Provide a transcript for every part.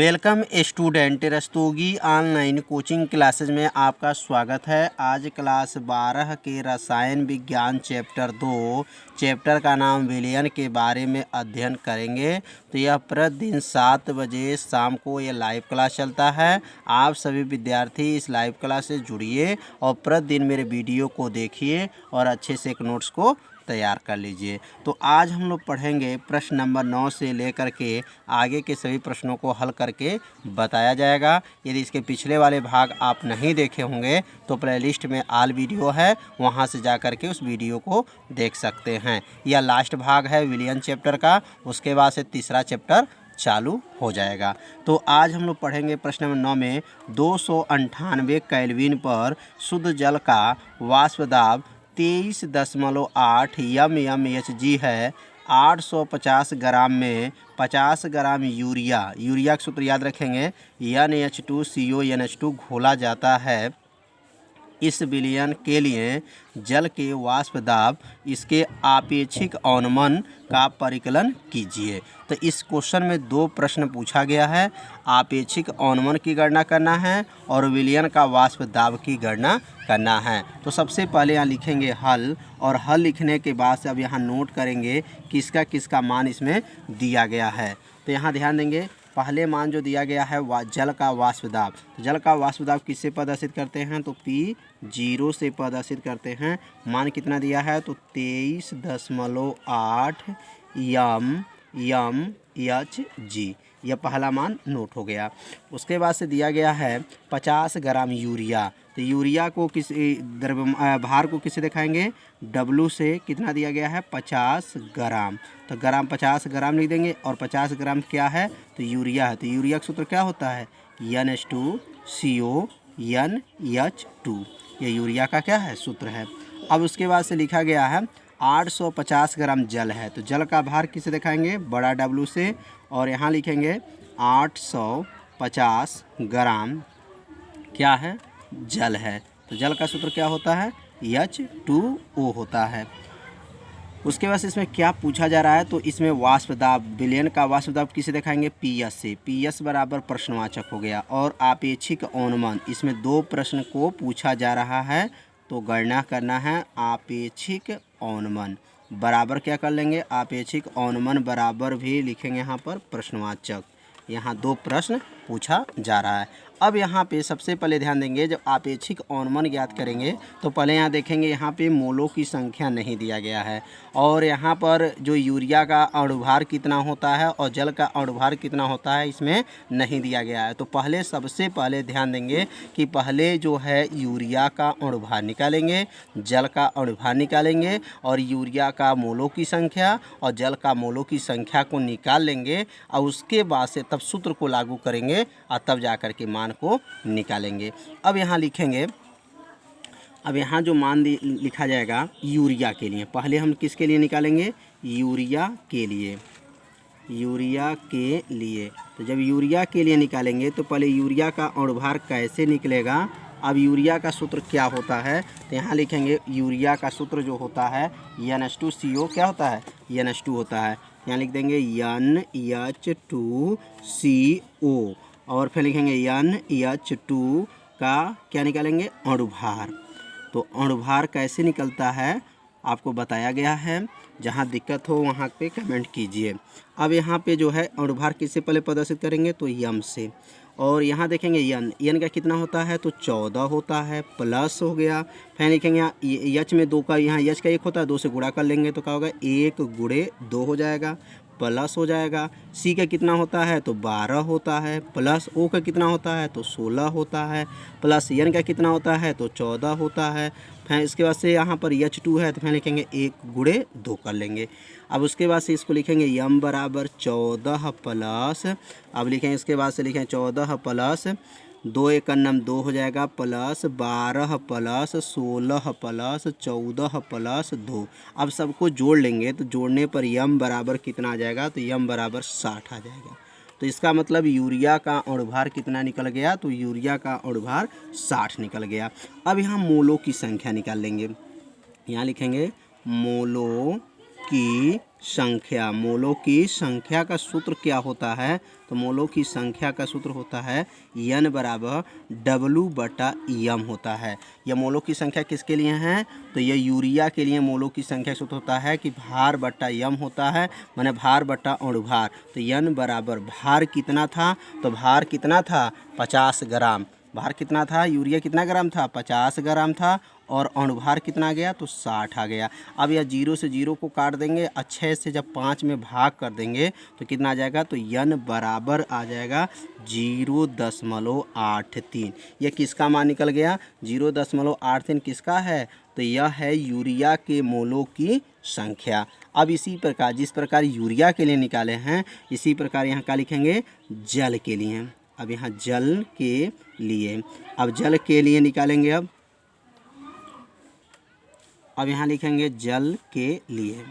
Welcome student, Rastogi online coaching classes में आपका स्वागत है। आज क्लास 12 के रसायन विज्ञान चैप्टर 2 चैप्टर का नाम विलयन के बारे में अध्ययन करेंगे। तो यह प्रतिदिन 7 बजे शाम को यह लाइव क्लास चलता है। आप सभी विद्यार्थी इस लाइव क्लास से जुड़िए और प्रतिदिन मेरे वीडियो को देखिए और अच्छे से एक नोट्स को तैयार कर लीजिए। तो आज हम लोग पढ़ेंगे प्रश्न नंबर 9 से लेकर के आगे के सभी प्रश्नों को हल करके बताया जाएगा। यदि इसके पिछले वाले भाग आप नहीं देखे होंगे तो प्लेलिस्ट में ऑल वीडियो है, वहां से जा कर के उस वीडियो को देख सकते हैं। यह लास्ट भाग है विलयन चैप्टर का, उसके बाद से तीसरा चैप्टर चालू हो जाएगा। तो आज हम लोग पढ़ेंगे प्रश्न नंबर 9 में 298 केल्विन पर शुद्ध जल का वाष्प दाब 23.8 mmHg है। 850 ग्राम में 50 ग्राम यूरिया का सूत्र याद रखेंगे, NH2CO घोला जाता है। इस विलयन के लिए जल के वाष्प दाब इसके आपेक्षिक अवनमन का परिकलन कीजिए। तो इस क्वेश्चन में दो प्रश्न पूछा गया है। आपेक्षिक अवनमन की गणना करना है और विलयन का वाष्प दाब की गणना करना है। तो सबसे पहले यहाँ लिखेंगे हल, और हल लिखने के बाद से अब यहाँ नोट करेंगे किसका किसका मान इसमें दिया गया है। तो यहाँ ध्यान देंगे, पहले मान जो दिया गया है जल का वाष्प दाब। तो जल का वाष्प दाब किससे प्रदर्शित करते हैं, तो P0 से प्रदर्शित करते हैं। मान कितना दिया है, तो 23.8 mmHg, यह पहला मान नोट हो गया। उसके बाद से दिया गया है 50 ग्राम यूरिया। तो यूरिया को किस भार को किससे दिखाएंगे, W से। कितना दिया गया है, 50 ग्राम। तो ग्राम 50 ग्राम लिख देंगे, और 50 ग्राम क्या है, तो यूरिया है। तो यूरिया का सूत्र क्या होता है, NH2CO NH2, ये यूरिया का क्या है, सूत्र है। अब उसके बाद से लिखा गया है 850 ग्राम जल है। तो जल का भार किसे दिखाएंगे, बड़ा W से, और यहाँ लिखेंगे 850 ग्राम क्या है, जल है। तो जल का सूत्र क्या होता है, H2O होता है। उसके बाद इसमें क्या पूछा जा रहा है, तो इसमें वाष्प दाब, विलयन का वाष्प दाब किसे दिखाएंगे, PS से। PS बराबर प्रश्नवाचक हो गया। और आपेक्षिक अवनमन, इसमें दो प्रश्न को पूछा जा रहा है, तो गणना करना है आपेक्षिक अवनमन बराबर क्या कर लेंगे, आपेक्षिक अवनमन बराबर भी लिखेंगे यहाँ पर प्रश्नवाचक। यहाँ दो प्रश्न पूछा जा रहा है। अब यहाँ पे सबसे पहले ध्यान देंगे, जब आपेक्षिक अवनमन ज्ञात करेंगे तो पहले यहाँ देखेंगे, यहाँ पे मोलों की संख्या नहीं दिया गया है, और यहाँ पर जो यूरिया का अणुभार कितना होता है और जल का अणुभार कितना होता है इसमें नहीं दिया गया है। तो पहले सबसे पहले ध्यान देंगे कि पहले जो है यूरिया का अणुभार निकालेंगे, जल का अणुभार निकालेंगे, और यूरिया का मोलों की संख्या और जल का मोलों की संख्या को निकाल लेंगे, और उसके बाद से तब सूत्र को लागू करेंगे और तब जा कर के मान को निकालेंगे। अब यहाँ लिखेंगे, अब यहाँ जो मान लिखा जाएगा यूरिया के लिए, पहले हम किसके लिए निकालेंगे, यूरिया के लिए। यूरिया के लिए, तो जब यूरिया के लिए निकालेंगे तो पहले यूरिया का अणुभार कैसे निकलेगा। अब यूरिया का सूत्र क्या होता है, तो यहाँ लिखेंगे यूरिया का सूत्र जो होता है NH2CO क्या होता है, NH2 होता है। यहाँ लिख देंगे NH2CO, और फिर लिखेंगे NH2 का क्या निकालेंगे, अणुभार। तो अणुभार कैसे निकलता है आपको बताया गया है, जहाँ दिक्कत हो वहाँ पे कमेंट कीजिए। अब यहाँ पे जो है अणुभार किससे पहले प्रदर्शित करेंगे, तो M से। और यहाँ देखेंगे N का कितना होता है, तो 14 होता है, प्लस हो गया। फिर लिखेंगे यहाँ H में 2 का, यहाँ H का 1 होता है, 2 से गुणा कर लेंगे तो क्या होगा, 1 गुणे 2 हो जाएगा, प्लस हो जाएगा। C का कितना होता है, तो 12 होता है, प्लस O का कितना होता है, तो 16 होता है, प्लस N का कितना होता है, तो 14 होता है। फिर इसके बाद से यहाँ पर H2 है, तो फिर लिखेंगे 1 गुणे 2 कर लेंगे। अब उसके बाद से इसको लिखेंगे M बराबर 14 प्लस, अब लिखेंगे इसके बाद से लिखेंगे 14 प्लस 2 1 नम 2 हो जाएगा, प्लस 12 प्लस 16 प्लस 14 प्लस 2। अब सबको जोड़ लेंगे तो जोड़ने पर M बराबर कितना आ जाएगा, तो M बराबर 60 आ जाएगा। तो इसका मतलब यूरिया का अणुभार कितना निकल गया, तो यूरिया का अणुभार 60 निकल गया। अब यहाँ मोलों की संख्या निकाल लेंगे। यहाँ लिखेंगे मोलों की संख्या, मोलों की संख्या का सूत्र क्या होता है? तो मोलों की संख्या का सूत्र होता है N बराबर W/M होता है। यह मोलों की संख्या किसके लिए है? तो यह यूरिया के लिए मोलों की संख्या सूत्र होता है कि भार बट्टा यम होता है, माने भार बट्टा अणुभार। तो N बराबर भार कितना था? तो भार कितना था? 50 ग्राम। भार कितना था? यूरिया कितना ग्राम था? 50 ग्राम था। और अणुभार कितना आ गया? तो 60 आ गया। अब यह 0 से 0 को काट देंगे, 6 से जब 5 में भाग कर देंगे तो कितना आ जाएगा? तो N बराबर आ जाएगा 0.83। यह किसका मान निकल गया? 0.83 किसका है? तो यह है यूरिया के मोलों की संख्या। अब इसी प्रकार जिस प्रकार यूरिया के लिए निकाले हैं, इसी प्रकार यहाँ क्या लिखेंगे? जल के लिए। अब यहाँ जल के लिए, अब जल के लिए निकालेंगे। अब यहाँ लिखेंगे जल के लिए।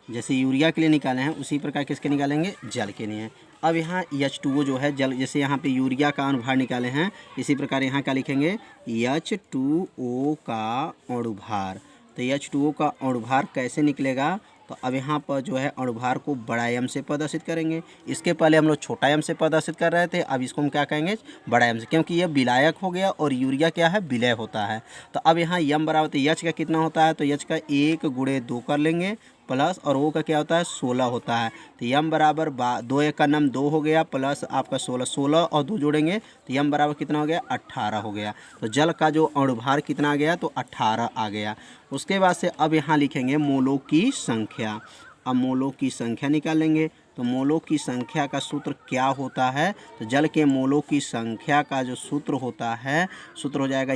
जैसे यूरिया के लिए निकाले हैं उसी प्रकार किसके निकालेंगे? जल के लिए। अब यहाँ H2O जो है जल, जैसे यहाँ पे यूरिया का अणुभार निकाले हैं, इसी प्रकार यहाँ क्या लिखेंगे? H2O का अणुभार। तो H2O का अणुभार कैसे निकलेगा? तो अब यहाँ पर जो है अणुभार को बड़ा एम से प्रदर्शित करेंगे। इसके पहले हम लोग छोटा एम से प्रदर्शित कर रहे थे, अब इसको हम क्या कहेंगे? बड़ा एम से, क्योंकि यह विलायक हो गया और यूरिया क्या है? विलय होता है। तो अब यहाँ यम बराबर, तो H का कितना होता है? तो H का 1 गुणे 2 कर लेंगे प्लस, और O का क्या होता है? 16 होता है। तो यम बराबर 2 1 का नम 2 हो गया प्लस आपका 16 और 2 जोड़ेंगे तो यम बराबर कितना हो गया? 18 हो गया। तो जल का जो अणुभार कितना आ गया? तो 18 आ गया। उसके बाद से अब यहाँ लिखेंगे मोलों की संख्या। अब मोलों की संख्या निकालेंगे। तो मोलों की संख्या का सूत्र क्या होता है? तो जल के मोलों की संख्या का जो सूत्र होता है, सूत्र हो जाएगा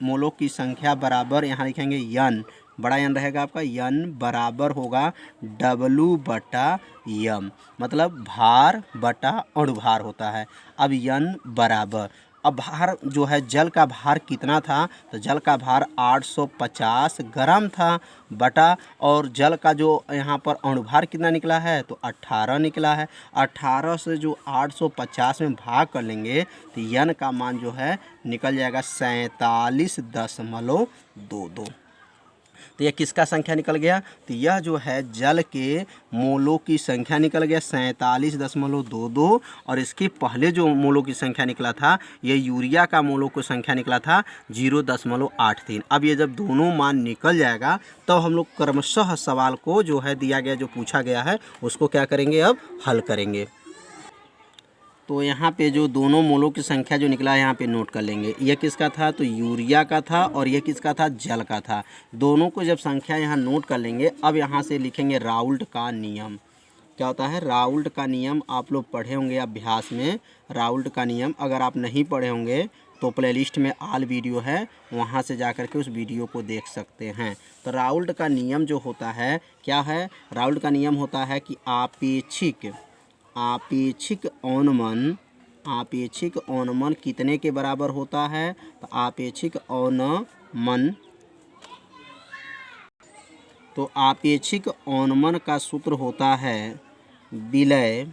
मोलों की संख्या बराबर, यहाँ लिखेंगे N, बड़ा N रहेगा आपका, N बराबर होगा W/M, मतलब भार बटा अणुभार होता है। अब N बराबर, अब भार जो है जल का भार कितना था? तो जल का भार 850 ग्राम था बटा, और जल का जो यहाँ पर अणुभार कितना निकला है? तो 18 निकला है। 18 से जो 850 में भाग कर लेंगे तो N का मान जो है निकल जाएगा 47.22। तो यह किसका संख्या निकल गया? तो यह जो है जल के मोलों की संख्या निकल गया 47.22। और इसके पहले जो मोलों की संख्या निकला था, यह यूरिया का मोलों की संख्या निकला था 0.83। अब ये जब दोनों मान निकल जाएगा तो हम लोग क्रमशः सवाल को जो है दिया गया, जो पूछा गया है, उसको क्या करेंगे? अब हल करेंगे। तो यहाँ पे जो दोनों मोलों की संख्या जो निकला है यहाँ पे नोट कर लेंगे। यह किसका था? तो यूरिया का था, और यह किसका था? जल का था। दोनों को जब संख्या यहाँ नोट कर लेंगे, अब यहाँ से लिखेंगे राउल्ट का नियम। क्या होता है? राउल्ट का नियम आप लोग पढ़े होंगे अभ्यास में। राउल्ट का नियम अगर आप नहीं पढ़े होंगे तो प्लेलिस्ट में ऑल वीडियो है, वहाँ से जा कर के उस वीडियो को देख सकते हैं। तो राउल्ट का नियम जो होता है क्या है? राउल्ट का नियम होता है कि आपेक्षिक अवनमन कितने के बराबर होता है? तो आपेक्षिक अवनमन का सूत्र होता है विलय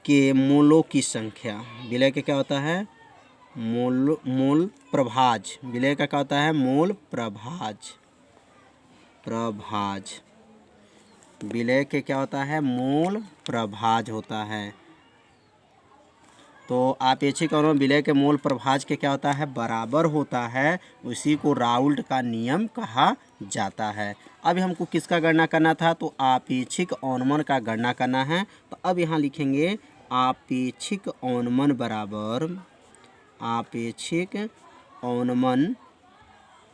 के मोलों की संख्या। विलय के क्या होता है? मोल प्रभाज। विलय का क्या होता है? मोल प्रभाज। विलय के क्या होता है? मोल प्रभाज होता है। तो आपेक्षिक अवनमन विलय के मोल प्रभाज के क्या होता है? बराबर होता है। उसी को राउल्ट का नियम कहा जाता है। अब हमको किसका गणना करना था? तो आपेक्षिक अवनमन का गणना करना है। तो अब यहाँ लिखेंगे आपेक्षिक अवनमन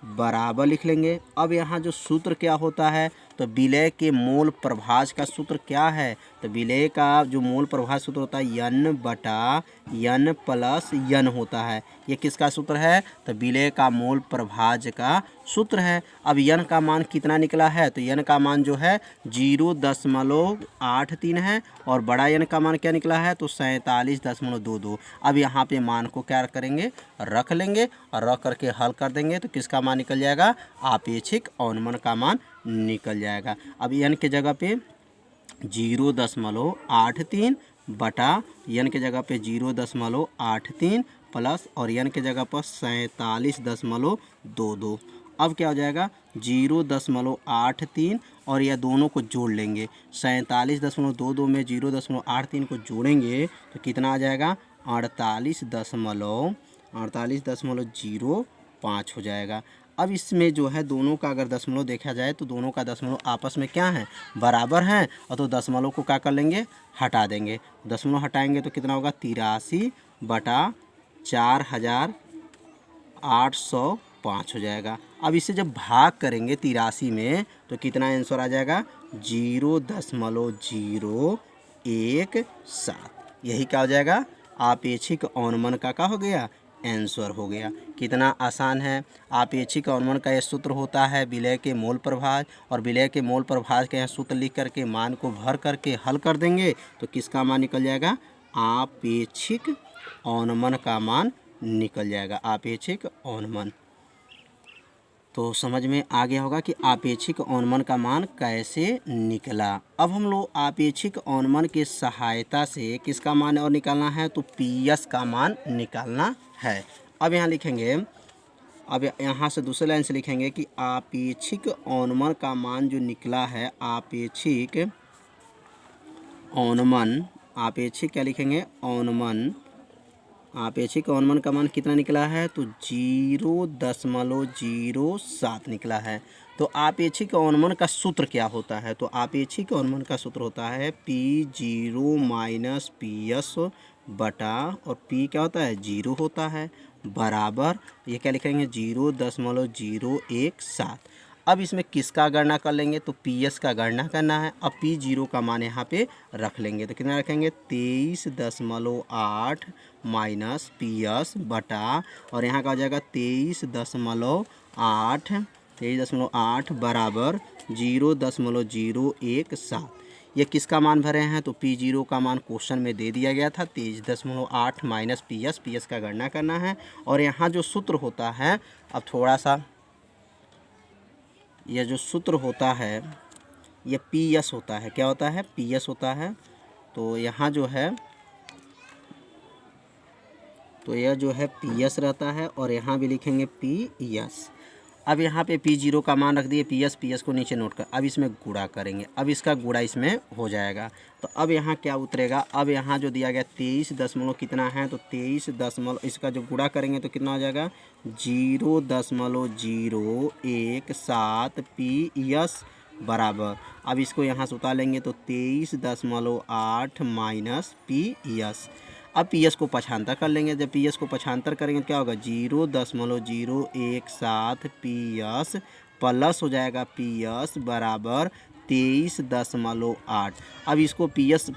बराबर लिख लेंगे। अब यहाँ जो सूत्र क्या होता है? तो विलय के मोल प्रभाज का सूत्र क्या है? तो विलय का जो मोल प्रभाज सूत्र होता है N/N प्लस N होता है। ये किसका सूत्र है? तो विलय का मोल प्रभाज का सूत्र है। अब N का मान कितना निकला है? तो N का मान जो है 0.83 है, और बड़ा N का मान क्या निकला है? तो 47.22। अब यहाँ पे मान को क्या करेंगे? रख लेंगे, और रख करके हल कर देंगे तो किसका मान निकल जाएगा? आपेक्षिक अवनमन का मान निकल जाएगा। अब N के जगह पे 0.83 बटा N के जगह पे 0.83 प्लस, और N के जगह पर 47.22। अब क्या हो जाएगा 0.83 और यह दोनों को जोड़ लेंगे 47.22 में 0.83 को जोड़ेंगे तो कितना आ जाएगा 48.05 हो जाएगा। अब इसमें जो है दोनों का अगर दशमलव देखा जाए तो दोनों का दशमलव आपस में क्या है बराबर हैं और तो दशमलव को क्या कर लेंगे हटा देंगे। दशमलव हटाएंगे तो कितना होगा 83/4805 हो जाएगा। अब इसे जब भाग करेंगे 83 में तो कितना आंसर आ जाएगा 0.017। यही क्या हो जाएगा आपेक्षिक अवनमन का क्या हो गया आंसर हो गया। कितना आसान है। आपेक्षिक अवनमन का यह सूत्र होता है विलय के मोल प्रभाज और विलय के मोल प्रभाज के यहाँ सूत्र लिख करके मान को भर करके हल कर देंगे तो किसका मान निकल जाएगा आपेक्षिक अवनमन का मान निकल जाएगा। आपेक्षिक अवनमन तो समझ में आ गया होगा कि आपेक्षिक अवनमन का मान कैसे निकला। अब हम लोग आपेक्षिक अवनमन की सहायता से किसका मान और निकालना है तो पीएस का मान निकालना है। अब यहाँ लिखेंगे, अब यहाँ से दूसरे लाइन से लिखेंगे कि आपेक्षिक अवनमन का मान जो निकला है आपेक्षिक अवनमन, आपेक्षिक क्या लिखेंगे अवनमन, आपेक्षिक अवनमन का मान कितना निकला है तो 0.07 निकला है। तो आपेक्षिक अवनमन का सूत्र क्या होता है तो आपेक्षिक अवनमन का सूत्र होता है P0 माइनस PS बटा और P क्या होता है 0 होता है बराबर ये क्या लिखेंगे 0.017। अब इसमें किसका गणना कर लेंगे तो PS का गणना करना है। अब P0 का मान यहाँ पे रख लेंगे तो कितना रखेंगे 23.8 माइनस PS बटा और यहाँ का हो जाएगा 23.8 बराबर 0.017। ये किसका मान भरे हैं तो P0 का मान क्वेश्चन में दे दिया गया था 23.8 माइनस PS का गणना करना है। और यहाँ जो सूत्र होता है अब थोड़ा सा यह जो सूत्र होता है ये PS होता है, क्या होता है PS होता है। तो यहाँ जो है तो यह जो है PS रहता है और यहाँ भी लिखेंगे PS। अब यहाँ पे P0 का मान रख दिए PS को नीचे नोट कर, अब इसमें गुणा करेंगे, अब इसका गुणा इसमें हो जाएगा। तो अब यहाँ क्या उतरेगा, अब यहाँ जो दिया गया 23 दशमलव कितना है तो 23 दशमलव इसका जो गुणा करेंगे तो कितना हो जाएगा 0.017 PS बराबर। अब इसको यहाँ से उतार लेंगे तो 23.8 माइनस PS। अब PS को पक्षांतर कर लेंगे, जब PS को पक्षांतर करेंगे तो क्या होगा 0.017 PS प्लस हो जाएगा PS बराबर 23.8। अब इसको PS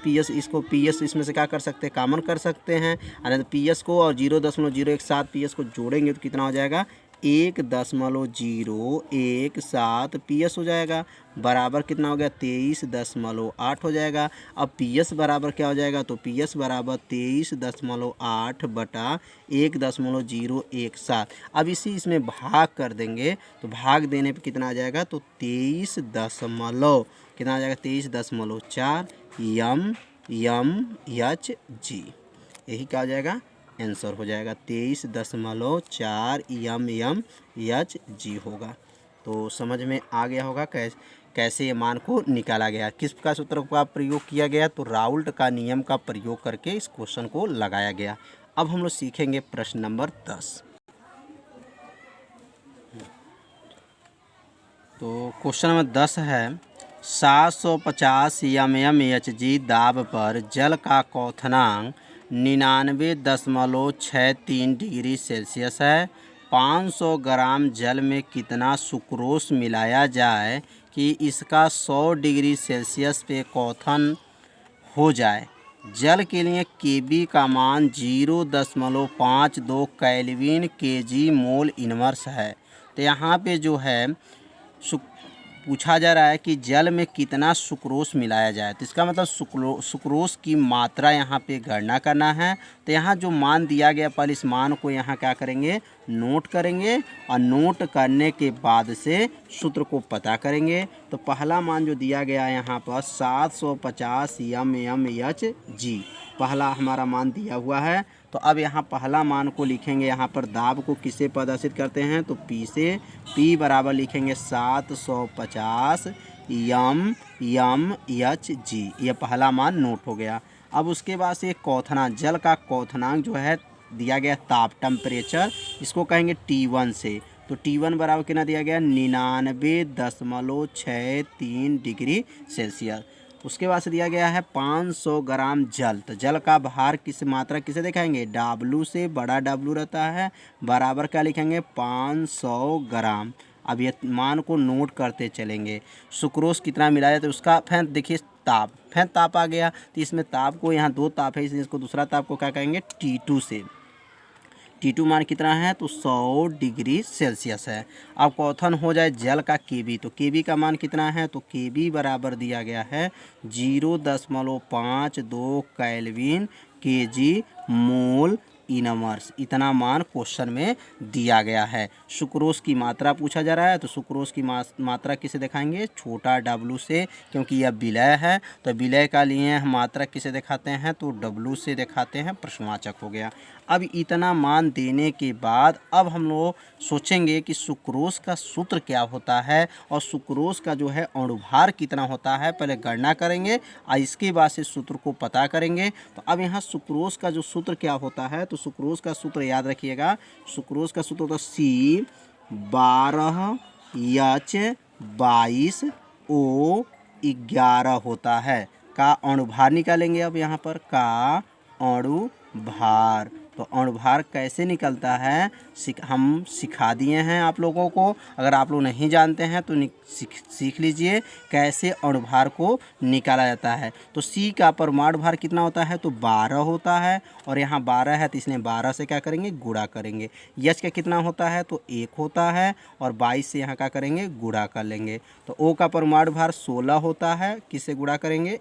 इसमें से क्या कर सकते हैं कॉमन कर सकते हैं, अरे तो PS को और 0.017 PS को जोड़ेंगे तो कितना हो जाएगा 1.017 PS हो जाएगा बराबर कितना हो गया 23.8 हो जाएगा। अब PS बराबर क्या हो जाएगा तो PS बराबर 23.8 बटा 1.017। अब इसी इसमें भाग कर देंगे तो भाग देने पे कितना आ जाएगा तो 23 दशमलव कितना आ जाएगा 23.4 MMHg। यही क्या हो जाएगा आंसर हो जाएगा 23.4 MMHg होगा। तो समझ में आ गया होगा कैसे ये मान को निकाला गया, किसका सूत्र का प्रयोग किया गया तो राउल्ट का नियम का प्रयोग करके इस क्वेश्चन को लगाया गया। अब हम लोग सीखेंगे प्रश्न नंबर 10। तो क्वेश्चन नंबर 10 है 750 MMHg दाब पर जल का क्वथनांक 99.63 डिग्री सेल्सियस है। 500 ग्राम जल में कितना सुक्रोज मिलाया जाए कि इसका 100 डिग्री सेल्सियस पे क्वथन हो जाए। जल के लिए Kb का मान 0.52 केल्विन Kg मोल इनवर्स है। तो यहाँ पे जो है पूछा जा रहा है कि जल में कितना सुक्रोज मिलाया जाए, तो इसका मतलब सुक्रोज की मात्रा यहाँ पे गणना करना है। तो यहाँ जो मान दिया गया पहले इस मान को यहाँ क्या करेंगे नोट करेंगे और नोट करने के बाद से सूत्र को पता करेंगे। तो पहला मान जो दिया गया यहाँ पर 750 MMHg पहला हमारा मान दिया हुआ है। तो अब यहाँ पहला मान को लिखेंगे, यहाँ पर दाब को किससे प्रदर्शित करते हैं तो P से। P बराबर लिखेंगे 750 mMHg, ये पहला मान नोट हो गया। अब उसके बाद से क्वथनांक, जल का क्वथनांक जो है दिया गया ताप टेम्परेचर, इसको कहेंगे T1 से। तो T1 बराबर कितना दिया गया 99.63 डिग्री सेल्सियस। उसके बाद से दिया गया है 500 ग्राम जल। तो जल का भार किस मात्रा किसे दिखाएंगे W से, बड़ा W रहता है, बराबर क्या लिखेंगे 500 ग्राम। अब ये मान को नोट करते चलेंगे। सुक्रोज कितना मिलाया तो उसका फिर देखिए ताप, फिर ताप आ गया, तो इसमें ताप को यहाँ दो ताप है इसलिए इसको दूसरा ताप को क्या कहेंगे T2 से। T2 मान कितना है तो 100 डिग्री सेल्सियस है। अब क्वथन हो जाए जल का Kb, तो Kb का मान कितना है तो Kb बराबर दिया गया है 0.52 केल्विन Kg मोल इनवर्स, इतना मान क्वेश्चन में दिया गया है। सुक्रोज की मात्रा पूछा जा रहा है, तो सुक्रोज की मात्रा किसे दिखाएंगे छोटा W से, क्योंकि यह विलय है। तो विलय का लिए हम मात्रा किसे दिखाते हैं तो W से दिखाते हैं, प्रश्नवाचक हो गया। अब इतना मान देने के बाद अब हम लोग सोचेंगे कि सुक्रोज का सूत्र क्या होता है और सुक्रोज का जो है अणुभार कितना होता है, पहले गणना करेंगे और इसके बाद से सूत्र को पता करेंगे। तो अब यहाँ सुक्रोज का जो सूत्र क्या होता है तो सुक्रोज का सूत्र याद रखिएगा, सुक्रोज का सूत्र तो C12H22O11 होता है। का अणुभार निकालेंगे, अब यहाँ पर का अणुभार, तो अणुभार कैसे निकलता है हम सिखा दिए हैं आप लोगों को। अगर आप लोग नहीं जानते हैं तो सीख लीजिए कैसे अणुभार को निकाला जाता है। तो C का परमाणु भार कितना होता है तो 12 होता है, और यहाँ 12 है तो इसलिए 12 से क्या करेंगे गुणा करेंगे। H का कितना होता है तो 1 होता है, और 22 से यहाँ क्या करेंगे गुणा कर लेंगे। तो O का परमाणु भार 16 होता है, किससे गुणा करेंगे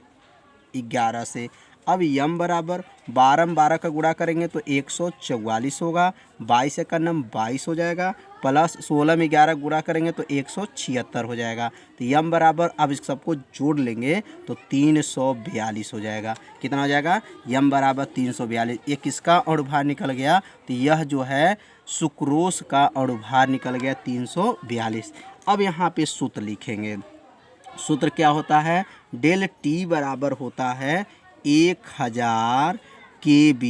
11 से। अब यम बराबर 12 में 12 का गुणा करेंगे तो 144 होगा, 22 का नम 22 हो जाएगा, प्लस 16 में 11 गुणा करेंगे तो 176 हो जाएगा। तो यम बराबर अब इस सबको जोड़ लेंगे तो 342 हो जाएगा। कितना हो जाएगा यम बराबर 342। ये किसका अणुभार निकल गया तो यह जो है सुक्रोज का अणुभार निकल गया 342। अब यहाँ पे सूत्र लिखेंगे। सूत्र क्या होता है डेल टी बराबर होता है 1000 kb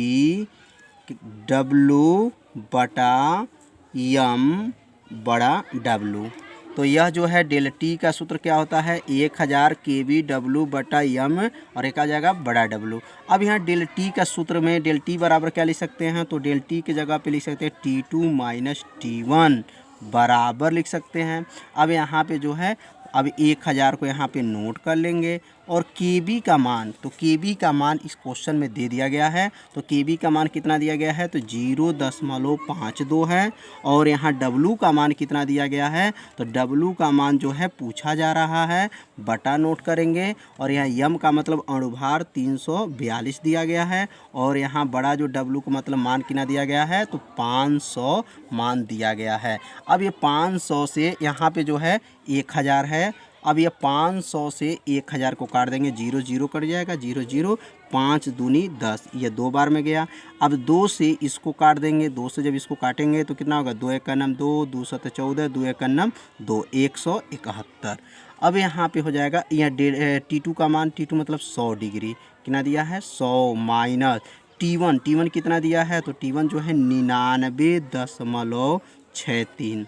W बटा यम बड़ा W। तो यह जो है डेल टी का सूत्र क्या होता है 1000 kb W बटा यम, और एक आ जाएगा बड़ा W। अब यहाँ डेल टी का सूत्र में डेल टी बराबर क्या लिख सकते हैं तो डेल टी की जगह पे लिख सकते हैं T2 माइनस T1 बराबर लिख सकते हैं। अब यहाँ पे जो है अब 1000 को यहाँ पे नोट कर लेंगे, और Kb का मान, तो Kb का मान इस क्वेश्चन में दे दिया गया है। तो Kb का मान कितना दिया गया है तो 0.52 है, और यहाँ W का मान कितना दिया गया है तो W का मान जो है पूछा जा रहा है, बटा नोट करेंगे, और यहाँ यम का मतलब अणुभार 342 दिया गया है, और यहाँ बड़ा जो W का मतलब मान कितना दिया गया है तो 500 मान दिया गया है। अब ये 500 से यहाँ पे जो है 1000 है, अब ये 500 से 1000 को काट देंगे, 0 0 कट जाएगा, 0 0 5 दूनी 10, ये 2 बार में गया। अब 2 से इसको काट देंगे, 2 से जब इसको काटेंगे तो कितना होगा 2 1 नम 2, 2 7 14, 2 1 नम 2, 171। अब यहाँ पे हो जाएगा यह T2 का मान, T2 मतलब 100 डिग्री, कितना दिया है 100 माइनस T1, T1 कितना दिया है तो T1 जो है 99.63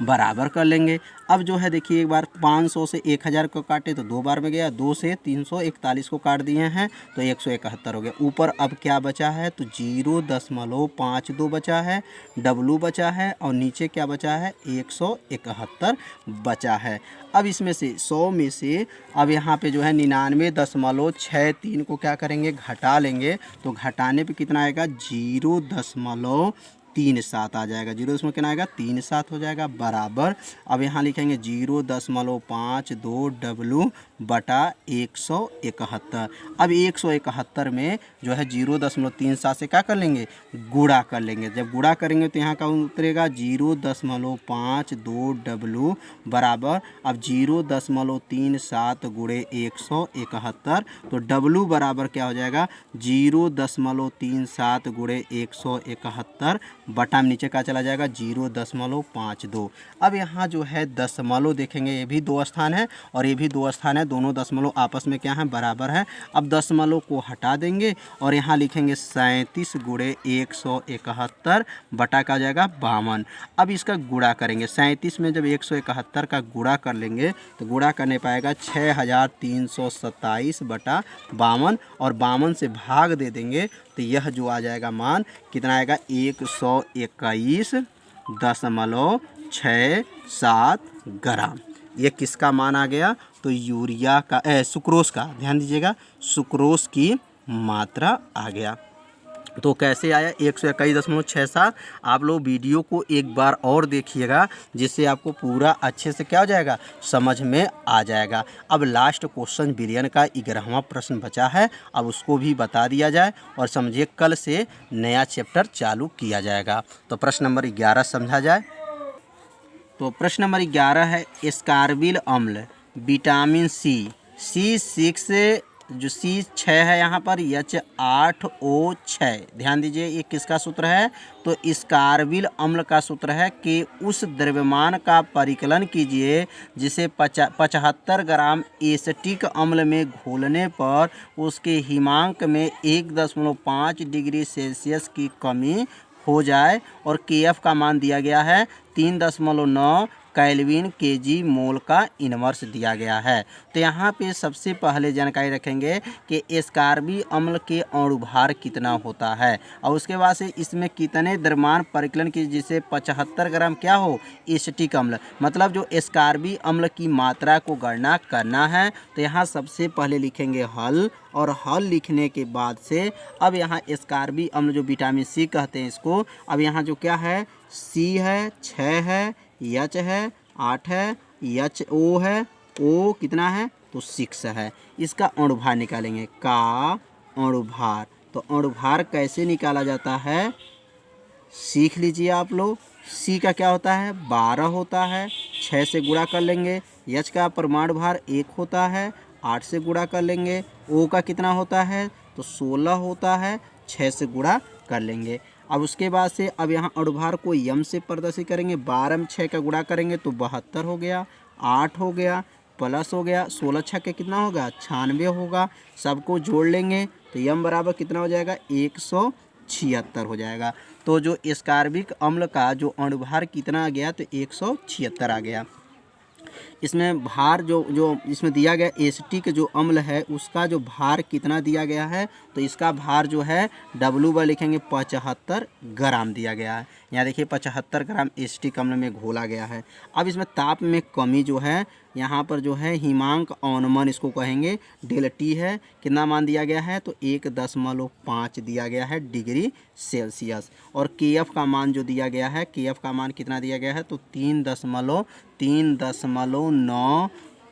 बराबर कर लेंगे। अब जो है देखिए एक बार 500 से 1000 को काटे तो 2 बार में गया, 2 से 341 को काट दिए हैं तो 171 हो गया। ऊपर अब क्या बचा है तो 0.52 बचा है, W बचा है, और नीचे क्या बचा है 171 बचा है। अब इसमें से 100 में से अब यहाँ पे जो है 99.63 को क्या करेंगे घटा लेंगे, तो घटाने पे कितना आएगा 0.63 0.37 आ जाएगा, 0.37 हो जाएगा बराबर। अब यहाँ लिखेंगे 0.52 बटा 171। अब 171 में जो है 0.37 से क्या कर लेंगे, गुणा कर लेंगे। जब गुणा करेंगे तो यहाँ का उतरेगा 0.52 बराबर। अब 0.37 गुणे 171, तो W बराबर क्या हो जाएगा, 0.37 गुणे 171 बटा में नीचे का चला जाएगा 0.52। अब यहाँ जो है दशमलव देखेंगे, ये भी दो स्थान है और ये भी दो स्थान है, दोनों दशमलव आपस में क्या है, बराबर है। अब दशमलव को हटा देंगे और यहाँ लिखेंगे 37 गुणे 171 बटा का जाएगा 52। अब इसका गुणा करेंगे, 37 में जब 171 का गुणा कर लेंगे तो गुणा करने पाएगा 6327 बटा 52 और 52 से भाग दे देंगे तो यह जो आ जाएगा मान कितना आएगा, 121.67 ग्राम। ये किसका मान आ गया, तो यूरिया का सुक्रोज का, ध्यान दीजिएगा, सुक्रोज की मात्रा आ गया। तो कैसे आया 121.67। आप लोग वीडियो को एक बार और देखिएगा जिससे आपको पूरा अच्छे से क्या हो जाएगा, समझ में आ जाएगा। अब लास्ट क्वेश्चन विलयन का 11वां प्रश्न बचा है, अब उसको भी बता दिया जाए और समझिए कल से नया चैप्टर चालू किया जाएगा। तो प्रश्न नंबर 11 समझा जाए। तो प्रश्न नंबर 11 है एस्कार्बिल अम्ल विटामिन C6 जो C6 है यहाँ पर H8O6। ध्यान दीजिए ये किसका सूत्र है, तो एस्कार्बिल अम्ल का सूत्र है कि उस द्रव्यमान का परिकलन कीजिए जिसे 75 ग्राम एसिटिक अम्ल में घोलने पर उसके हिमांक में 1.5 डिग्री सेल्सियस की कमी हो जाए और KF का मान दिया गया है 3.9 केल्विन केजी मोल का इनवर्स दिया गया है। तो यहाँ पे सबसे पहले जानकारी रखेंगे कि एस्कार्बिल अम्ल के अणुभार कितना होता है और उसके बाद से इसमें कितने द्रव्यमान परिकलन की जिसे 75 ग्राम क्या हो, एसिटिक अम्ल, मतलब जो एस्कार्बिल अम्ल की मात्रा को गणना करना है। तो यहाँ सबसे पहले लिखेंगे हल और हल लिखने के बाद से अब यहाँ एस्कार्बिल अम्ल जो विटामिन C कहते हैं इसको, अब यहाँ जो क्या है C है 6 है, H है 8 है, HO है, O कितना है तो 6 है। इसका अणुभार निकालेंगे का अणुभार। तो अणुभार कैसे निकाला जाता है सीख लीजिए आप लोग। C का क्या होता है 12 होता है, 6 से गुणा कर लेंगे। H का परमाणु भार 1 होता है, 8 से गुणा कर लेंगे। O का कितना होता है तो 16 होता है, 6 से गुणा कर लेंगे। अब उसके बाद से अब यहाँ अणुभार को यम से प्रदर्शित करेंगे, 12 में 6 का गुणा करेंगे तो 72 हो गया, 8 हो गया, प्लस हो गया 16 छक्के कितना होगा 96 होगा। सबको जोड़ लेंगे तो यम बराबर कितना हो जाएगा 176 हो जाएगा। तो जो एस्कार्बिक अम्ल का जो अणुभार कितना आ गया तो 176 आ गया। इसमें भार जो इसमें दिया गया एसिटिक जो अम्ल है उसका जो भार कितना दिया गया है तो इसका भार जो है W पर लिखेंगे 75 ग्राम दिया गया है। यहाँ देखिए 75 ग्राम एसिटिक अम्ल में घोला गया है। अब इसमें ताप में कमी जो है यहाँ पर जो है हिमांक अवनमन इसको कहेंगे ΔT है, कितना मान दिया गया है तो 1.5 दिया गया है डिग्री सेल्सियस। और KF का मान जो दिया गया है KF का मान कितना दिया गया है तो 3.9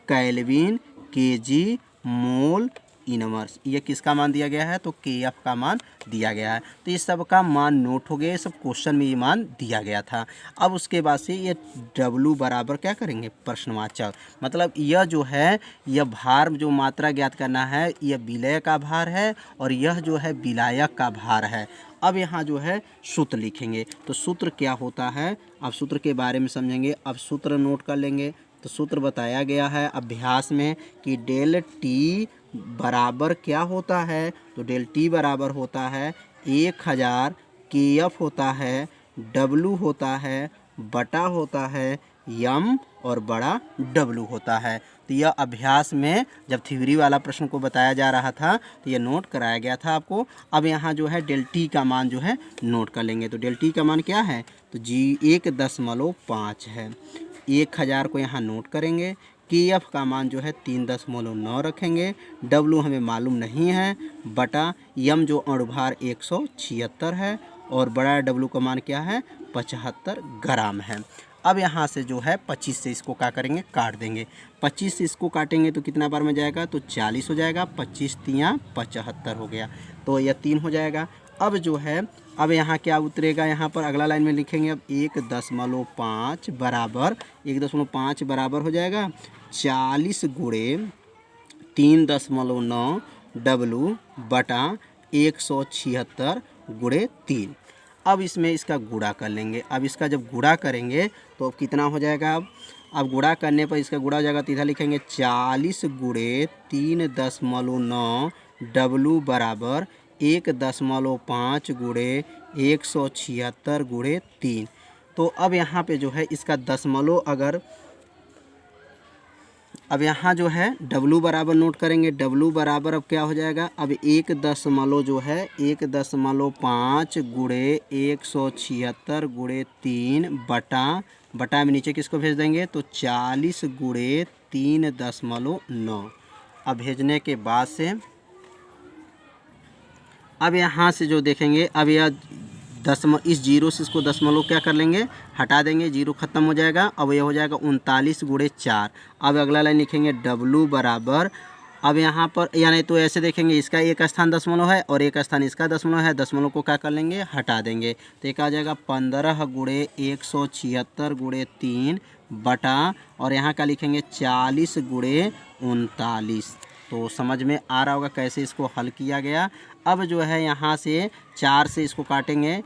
केल्विन केजी मोल इनवर्स। ये किसका मान दिया गया है तो KF का मान दिया गया है। तो ये सब का मान नोट हो गया, ये सब क्वेश्चन में ये मान दिया गया था। अब उसके बाद से ये W बराबर क्या करेंगे प्रश्नवाचक, मतलब यह जो है यह भार जो मात्रा ज्ञात करना है यह विलय का भार है और यह जो है विलायक का भार है। अब यहाँ जो है सूत्र लिखेंगे तो सूत्र क्या होता है, अब सूत्र के बारे में समझेंगे। अब सूत्र नोट कर लेंगे तो सूत्र बताया गया है अभ्यास में कि ΔT बराबर क्या होता है तो ΔT बराबर होता है 1000 KF होता है, W होता है, बटा होता है यम और बड़ा W होता है। तो यह अभ्यास में जब थ्योरी वाला प्रश्न को बताया जा रहा था तो यह नोट कराया गया था आपको। अब यहाँ जो है ΔT का मान जो है नोट कर लेंगे। तो ΔT का मान क्या है तो 1.5 है। 1000 को यहाँ नोट करेंगे। KF का मान जो है 3.9 रखेंगे। W हमें मालूम नहीं है, बटा यम जो अणुभार 176 है और बड़ा डब्लू का मान क्या है 75 ग्राम है। अब यहाँ से जो है 25 से इसको क्या करेंगे काट देंगे। 25 से इसको काटेंगे तो कितना बार में जाएगा तो 40 हो जाएगा। 25 तियाँ 75 हो गया, तो यह 3 हो जाएगा। अब जो है अब यहाँ क्या उतरेगा, यहाँ पर अगला लाइन में लिखेंगे अब 1.5 बराबर 1.5 बराबर हो जाएगा 40 गुणे 3.9 डब्लू बटा 176 गुणे 3। अब इसमें इसका गुणा कर लेंगे। अब इसका जब गुणा करेंगे तो अब कितना हो जाएगा, अब गुणा करने पर इसका गुणा हो जाएगा तो इधर लिखेंगे 40 गुणे 3.9 डब्लू बराबर 1.5 गुणे 176 गुणे 3। तो अब यहाँ पे जो है इसका दशमलव अगर अब यहाँ जो है W बराबर नोट करेंगे। W बराबर अब क्या हो जाएगा, अब 1 जो है 1.5 गुणे 176 गुणे 3 बटा में नीचे किसको भेज देंगे तो 40 गुणे 3.9। अब भेजने के बाद से अब यहाँ से जो देखेंगे अब यह इस जीरो से इसको दशमलव क्या कर लेंगे हटा देंगे, जीरो ख़त्म हो जाएगा। अब यह हो जाएगा 39 गुणे 4। अब अगला लाइन लिखेंगे W बराबर, अब यहाँ पर यानी तो ऐसे देखेंगे इसका एक स्थान दशमलव है और एक स्थान इसका दशमलव है, दशमलव को क्या कर लेंगे हटा देंगे तो एक आ जाएगा 15 गुणे 176 गुणे 3 बटा और यहाँ का लिखेंगे 40 गुणे 39। तो समझ में आ रहा होगा कैसे इसको हल किया गया। अब जो है यहाँ से 4 से इसको काटेंगे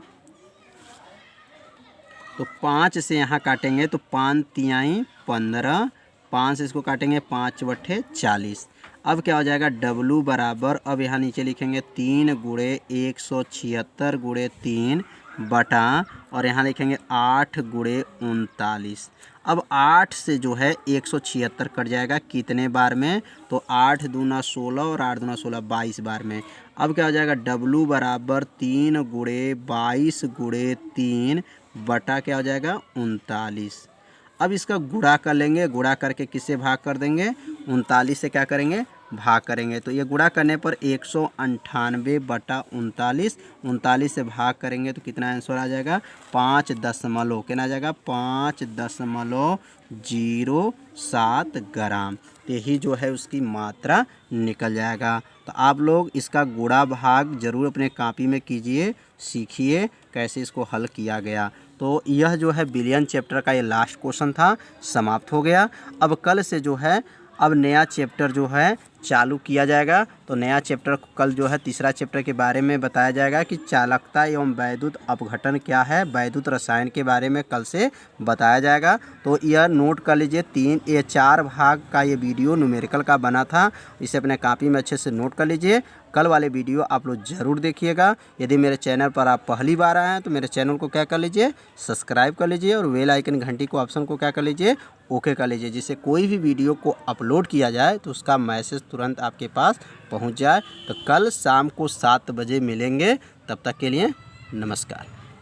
तो 5 से यहाँ काटेंगे तो 5 तियाई 15, 5 से इसको काटेंगे 5 बट्ठे 40। अब क्या हो जाएगा W बराबर, अब यहाँ नीचे लिखेंगे 3 गुणे 176 गुणे 3 बटा और यहाँ लिखेंगे 8 गुणे 39। अब 8 से जो है 176 कट जाएगा कितने बार में तो 8 दूना 16 और 8 दूना 16 22 बार में। अब क्या हो जाएगा W बराबर 3 गुणे 22 गुणे 3 बटा क्या हो जाएगा 39। अब इसका गुणा कर लेंगे, गुणा करके किससे भाग कर देंगे 39 से क्या करेंगे भाग करेंगे तो ये गुणा करने पर 198 बटा 39, 39 से भाग करेंगे तो कितना आंसर आ जाएगा 5 दशमलव कितना आ जाएगा 5.07 ग्राम। यही जो है उसकी मात्रा निकल जाएगा। तो आप लोग इसका गुणा भाग जरूर अपने कॉपी में कीजिए, सीखिए कैसे इसको हल किया गया। तो यह जो है बिलियन चैप्टर का ये लास्ट क्वेश्चन था, समाप्त हो गया। अब कल से जो है अब नया चैप्टर जो है चालू किया जाएगा। तो नया चैप्टर कल जो है तीसरा चैप्टर के बारे में बताया जाएगा कि चालकता एवं वैद्युत अपघटन क्या है, वैद्युत रसायन के बारे में कल से बताया जाएगा। तो यह नोट कर लीजिए 4 भाग का ये वीडियो न्यूमेरिकल का बना था, इसे अपने कॉपी में अच्छे से नोट कर लीजिए। कल वाले वीडियो आप लोग ज़रूर देखिएगा। यदि मेरे चैनल पर आप पहली बार आए हैं तो मेरे चैनल को क्या कर लीजिए सब्सक्राइब कर लीजिए और बेल आइकन घंटी को ऑप्शन को क्या कर लीजिए ओके कर लीजिए, जिससे कोई भी वीडियो को अपलोड किया जाए तो उसका मैसेज तुरंत आपके पास पहुंच जाए। तो कल शाम को 7 बजे मिलेंगे, तब तक के लिए नमस्कार।